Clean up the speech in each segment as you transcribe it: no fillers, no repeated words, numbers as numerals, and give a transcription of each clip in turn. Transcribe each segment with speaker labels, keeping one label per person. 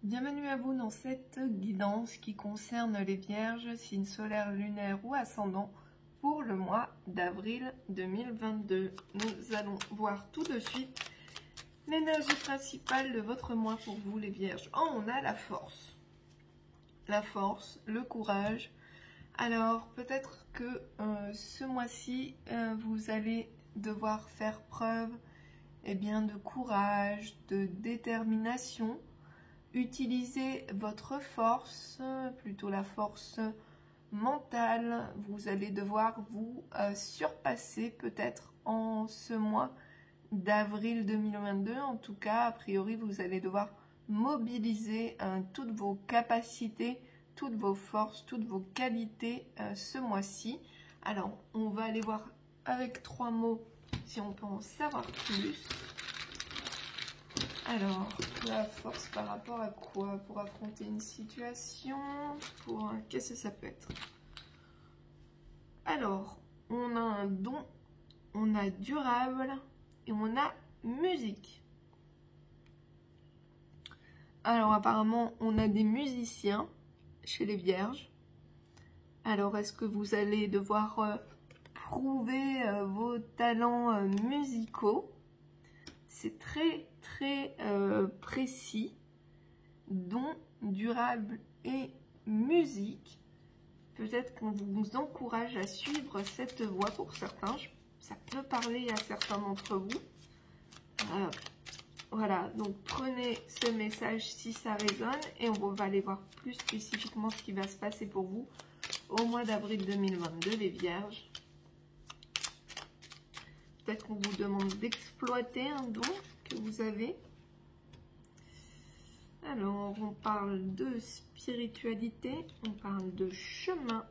Speaker 1: Bienvenue à vous dans cette guidance qui concerne les Vierges, signes solaires, lunaires ou ascendants pour le mois d'avril 2022. Nous allons voir tout de suite l'énergie principale de votre mois pour vous les Vierges. Oh, on a la force. La force, le courage. Alors, peut-être que ce mois-ci, vous allez devoir faire preuve de courage, de détermination. Utilisez votre force, plutôt la force mentale. Vous allez devoir vous surpasser peut-être en ce mois d'avril 2022. En tout cas, a priori, vous allez devoir mobiliser toutes vos capacités, toutes vos forces, toutes vos qualités ce mois-ci. Alors, on va aller voir avec 3 mots si on peut en savoir plus. Alors, la force par rapport à quoi? Pour affronter une situation? Pour qu'est-ce que ça peut être? Alors, on a un don, on a durable et on a musique. Alors, apparemment, on a des musiciens chez les Vierges. Alors, est-ce que vous allez devoir prouver vos talents musicaux? C'est très précis, don, durable et musique. Peut-être qu'on vous encourage à suivre cette voie pour certains. Ça peut parler à certains d'entre vous. Voilà, donc prenez ce message si ça résonne et on va aller voir plus spécifiquement ce qui va se passer pour vous au mois d'avril 2022, les Vierges. Peut-être qu'on vous demande d'exploiter un don que vous avez. Alors, on parle de spiritualité, on parle de chemin.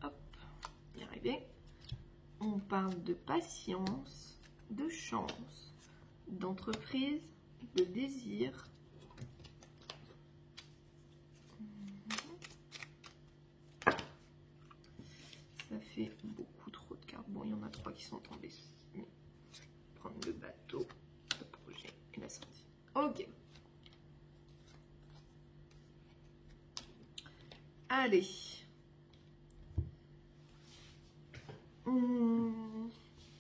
Speaker 1: Hop, y arriver. On parle de patience, de chance, d'entreprise, de désir. Ça fait beaucoup trop de cartes. Bon, il y en a 3 qui sont tombées. Mais je vais prendre le bateau, le projet et la sortie. Ok. Allez.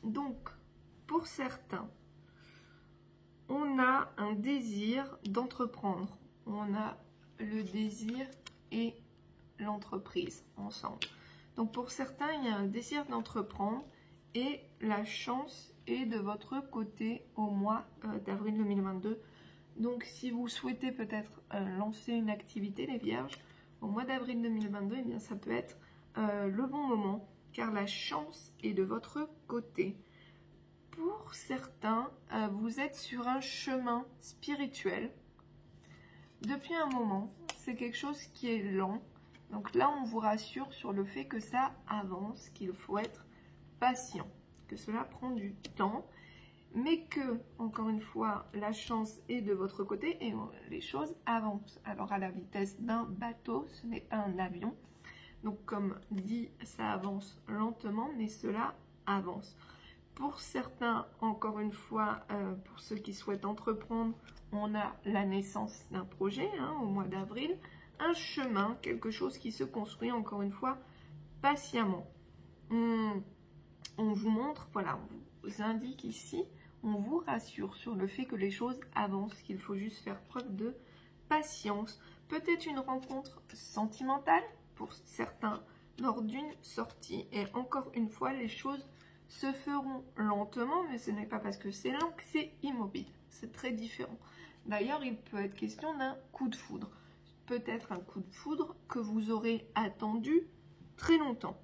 Speaker 1: Donc, pour certains, on a un désir d'entreprendre. On a le désir et l'entreprise ensemble. Donc pour certains, il y a un désir d'entreprendre et la chance est de votre côté au mois d'avril 2022. Donc si vous souhaitez peut-être lancer une activité, les Vierges, au mois d'avril 2022, eh bien, ça peut être le bon moment car la chance est de votre côté. Pour certains, vous êtes sur un chemin spirituel depuis un moment. C'est quelque chose qui est lent. Donc là, on vous rassure sur le fait que ça avance, qu'il faut être patient, que cela prend du temps, mais que, encore une fois, la chance est de votre côté et les choses avancent. Alors, à la vitesse d'un bateau, ce n'est pas un avion. Donc, comme dit, ça avance lentement, mais cela avance. Pour certains, encore une fois, pour ceux qui souhaitent entreprendre, on a la naissance d'un projet au mois d'avril. Un chemin, quelque chose qui se construit, encore une fois, patiemment. On vous montre, voilà, on vous indique ici, on vous rassure sur le fait que les choses avancent, qu'il faut juste faire preuve de patience. Peut-être une rencontre sentimentale pour certains lors d'une sortie. Et encore une fois, les choses se feront lentement, mais ce n'est pas parce que c'est lent que c'est immobile. C'est très différent. D'ailleurs, il peut être question d'un coup de foudre. Peut-être un coup de foudre que vous aurez attendu très longtemps.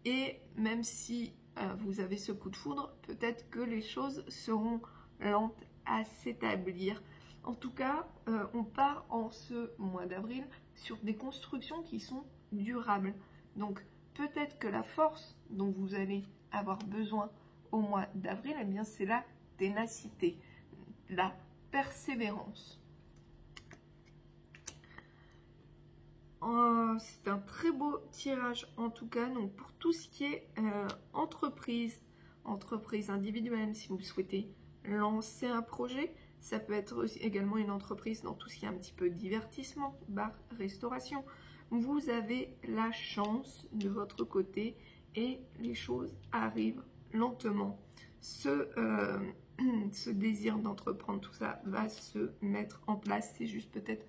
Speaker 1: Et même si vous avez ce coup de foudre, peut-être que les choses seront lentes à s'établir. En tout cas, on part en ce mois d'avril sur des constructions qui sont durables. Donc, peut-être que la force dont vous allez avoir besoin au mois d'avril, eh bien, c'est la ténacité, la persévérance. C'est un très beau tirage en tout cas. Donc pour tout ce qui est entreprise, entreprise individuelle si vous souhaitez lancer un projet. Ça peut être aussi également une entreprise dans tout ce qui est un petit peu divertissement, bar, restauration. Vous avez la chance de votre côté et les choses arrivent lentement. Ce désir d'entreprendre tout ça va se mettre en place. C'est juste peut-être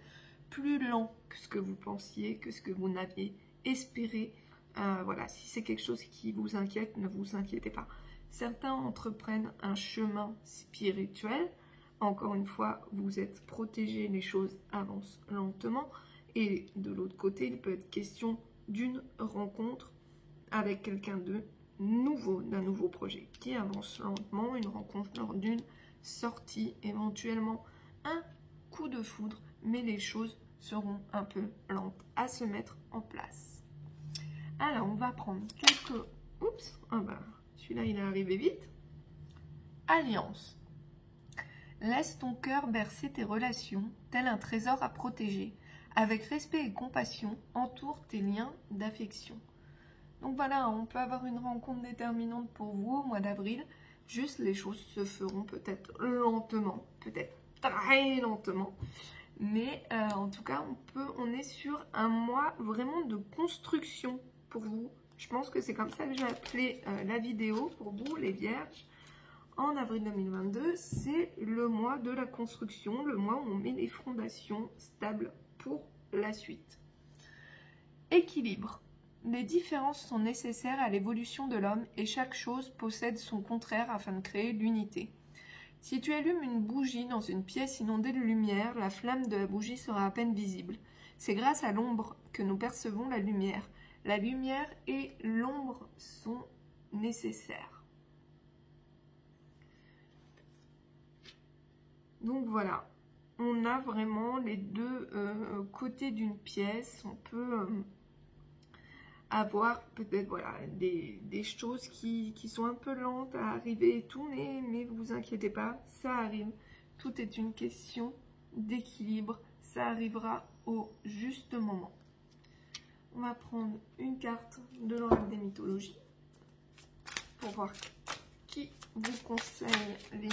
Speaker 1: plus lent que ce que vous pensiez, que ce que vous n'aviez espéré. Voilà, si c'est quelque chose qui vous inquiète, ne vous inquiétez pas. Certains entreprennent un chemin spirituel. Encore une fois, vous êtes protégés, les choses avancent lentement. Et de l'autre côté, il peut être question d'une rencontre avec quelqu'un de nouveau, d'un nouveau projet qui avance lentement, une rencontre lors d'une sortie, éventuellement un coup de foudre, mais les choses seront un peu lentes à se mettre en place. Alors, on va prendre quelques... Oups, ah bah, celui-là, il est arrivé vite. Alliance. Laisse ton cœur bercer tes relations, tel un trésor à protéger. Avec respect et compassion, entoure tes liens d'affection. Donc voilà, on peut avoir une rencontre déterminante pour vous au mois d'avril. Juste, les choses se feront peut-être lentement, peut-être très lentement. Mais en tout cas, on est sur un mois vraiment de construction pour vous. Je pense que c'est comme ça que j'ai appelé la vidéo pour vous, les vierges. En avril 2022, c'est le mois de la construction, le mois où on met les fondations stables pour la suite. Équilibre. Les différences sont nécessaires à l'évolution de l'homme et chaque chose possède son contraire afin de créer l'unité. Si tu allumes une bougie dans une pièce inondée de lumière, la flamme de la bougie sera à peine visible. C'est grâce à l'ombre que nous percevons la lumière. La lumière et l'ombre sont nécessaires. Donc voilà, on a vraiment les deux côtés d'une pièce. On peut avoir peut-être voilà, des choses qui sont un peu lentes à arriver et tout, mais vous inquiétez pas, ça arrive. Tout est une question d'équilibre, ça arrivera au juste moment. On va prendre une carte de l'oracle des mythologies pour voir qui vous conseille les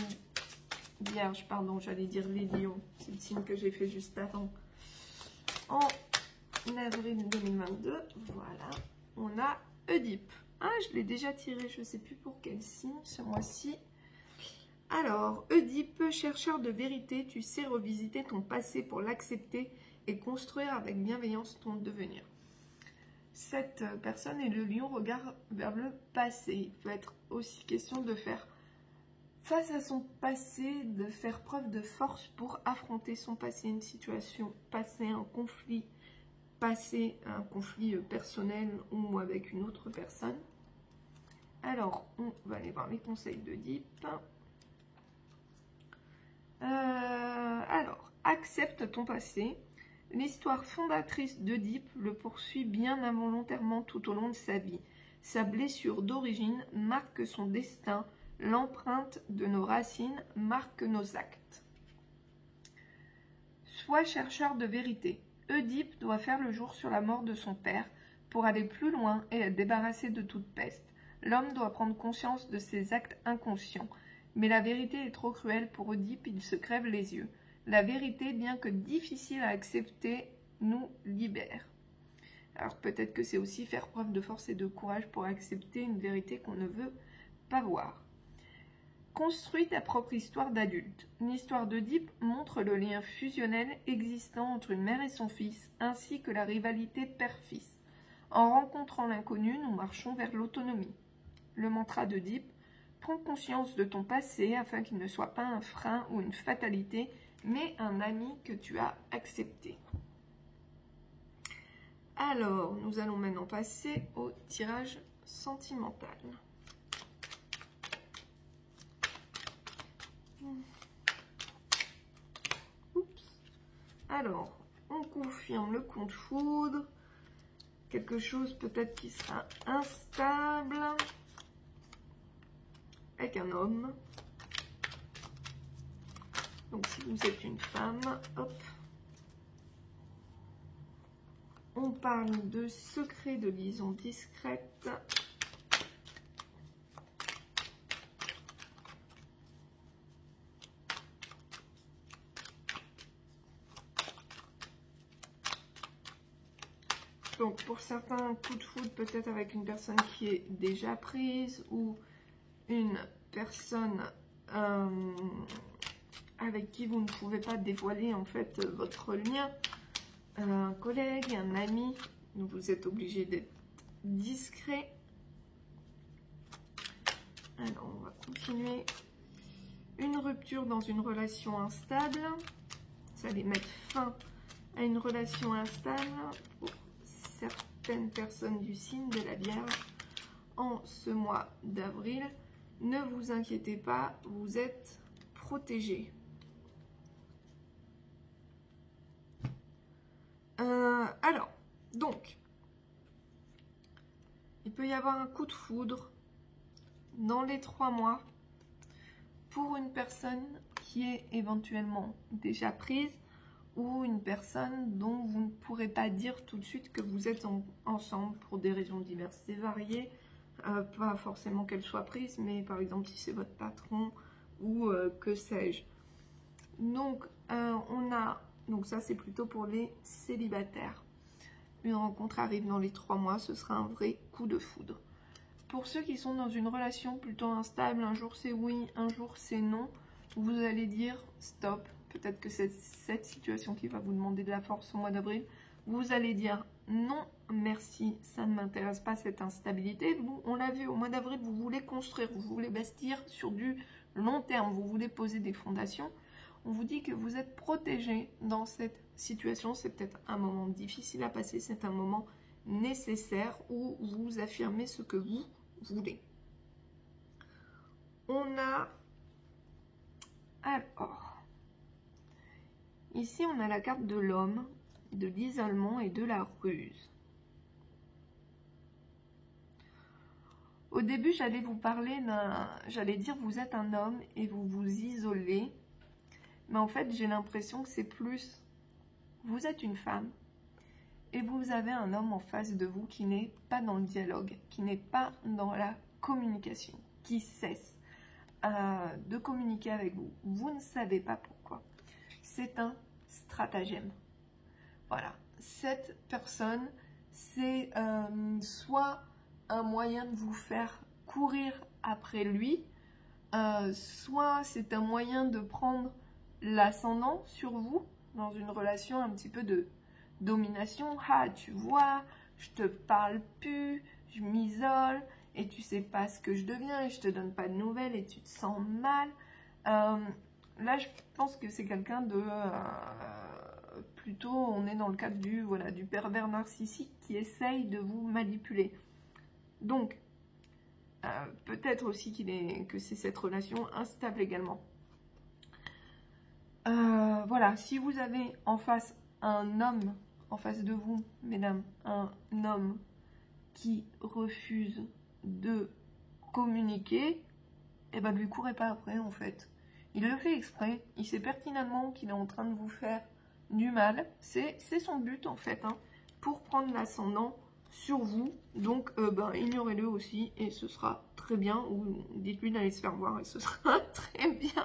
Speaker 1: Vierge, pardon, j'allais dire les lions, c'est le signe que j'ai fait juste avant. En avril 2022, voilà, on a Oedipe. Ah, je l'ai déjà tiré, je ne sais plus pour quel signe ce mois-ci. Alors, Oedipe, chercheur de vérité, tu sais revisiter ton passé pour l'accepter et construire avec bienveillance ton devenir. Cette personne et le lion regardent vers le passé. Il peut être aussi question de faire face à son passé, de faire preuve de force pour affronter son passé, une situation passée, un conflit passé, un conflit personnel ou avec une autre personne. Alors, on va aller voir les conseils d'Oedipe. Alors, accepte ton passé. L'histoire fondatrice d'Oedipe le poursuit bien involontairement tout au long de sa vie. Sa blessure d'origine marque son destin. L'empreinte de nos racines marque nos actes. Sois chercheur de vérité. Oedipe doit faire le jour sur la mort de son père pour aller plus loin et être débarrassé de toute peste. L'homme doit prendre conscience de ses actes inconscients. Mais la vérité est trop cruelle pour Oedipe, il se crève les yeux. La vérité, bien que difficile à accepter, nous libère. Alors peut-être que c'est aussi faire preuve de force et de courage pour accepter une vérité qu'on ne veut pas voir. Construis ta propre histoire d'adulte. Une histoire d'Oedipe montre le lien fusionnel existant entre une mère et son fils, ainsi que la rivalité père-fils. En rencontrant l'inconnu, nous marchons vers l'autonomie. Le mantra d'Oedipe, prends conscience de ton passé afin qu'il ne soit pas un frein ou une fatalité, mais un ami que tu as accepté. Alors, nous allons maintenant passer au tirage sentimental. Oups. Alors, on confirme le coup de foudre. Quelque chose peut-être qui sera instable. Avec un homme. Donc si vous êtes une femme, hop. On parle de secret de liaison discrète. Donc, pour certains, coup de foudre peut-être avec une personne qui est déjà prise ou une personne avec qui vous ne pouvez pas dévoiler en fait votre lien. Un collègue, un ami, donc vous êtes obligé d'être discret. Alors, on va continuer. Une rupture dans une relation instable. Ça allait mettre fin à une relation instable pour certaines personnes du signe de la Vierge en ce mois d'avril. Ne vous inquiétez pas, vous êtes protégés. Alors, donc, il peut y avoir un coup de foudre dans les 3 mois pour une personne qui est éventuellement déjà prise ou une personne dont vous ne pourrez pas dire tout de suite que vous êtes ensemble pour des raisons diverses et variées. Pas forcément qu'elle soit prise, mais par exemple si c'est votre patron ou que sais-je. Donc, donc ça c'est plutôt pour les célibataires. Une rencontre arrive dans les 3 mois, ce sera un vrai coup de foudre. Pour ceux qui sont dans une relation plutôt instable, un jour c'est oui, un jour c'est non, vous allez dire stop. Peut-être que c'est cette situation qui va vous demander de la force au mois d'avril. Vous allez dire non, merci, ça ne m'intéresse pas cette instabilité. Vous, on l'a vu, au mois d'avril, vous voulez construire, vous voulez bâtir sur du long terme, vous voulez poser des fondations. On vous dit que vous êtes protégé dans cette situation. C'est peut-être un moment difficile à passer, c'est un moment nécessaire où vous affirmez ce que vous voulez. On a... Alors, ici on a la carte de l'homme, de l'isolement et de la ruse. Au début, j'allais vous parler j'allais dire vous êtes un homme et vous vous isolez. Mais en fait, j'ai l'impression que c'est plus, vous êtes une femme et vous avez un homme en face de vous qui n'est pas dans le dialogue, qui n'est pas dans la communication, qui cesse de communiquer avec vous. Vous ne savez pas pourquoi. C'est un stratagème. Voilà. Cette personne, c'est soit un moyen de vous faire courir après lui, soit c'est un moyen de prendre l'ascendant sur vous dans une relation un petit peu de domination. Ah, tu vois, je te parle plus, je m'isole et tu sais pas ce que je deviens et je te donne pas de nouvelles et tu te sens mal. Là, je pense que c'est quelqu'un de plutôt, on est dans le cadre du pervers narcissique qui essaye de vous manipuler. Donc, peut-être aussi que c'est cette relation instable également. Voilà, si vous avez en face un homme, en face de vous, mesdames, un homme qui refuse de communiquer, eh ben lui courez pas après en fait. Il le fait exprès, il sait pertinemment qu'il est en train de vous faire du mal, c'est son but en fait, hein, pour prendre l'ascendant sur vous, donc ignorez-le aussi et ce sera très bien, ou dites-lui d'aller se faire voir et ce sera très bien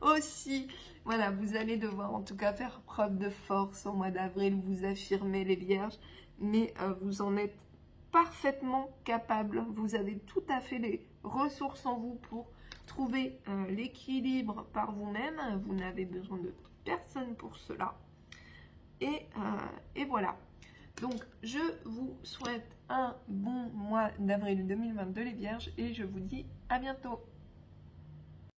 Speaker 1: aussi. Voilà, vous allez devoir en tout cas faire preuve de force au mois d'avril, vous affirmer les vierges, mais vous en êtes parfaitement capable, vous avez tout à fait les ressources en vous pour trouver l'équilibre par vous-même, vous n'avez besoin de personne pour cela, et voilà. Donc, je vous souhaite un bon mois d'avril 2022 les vierges et je vous dis à bientôt.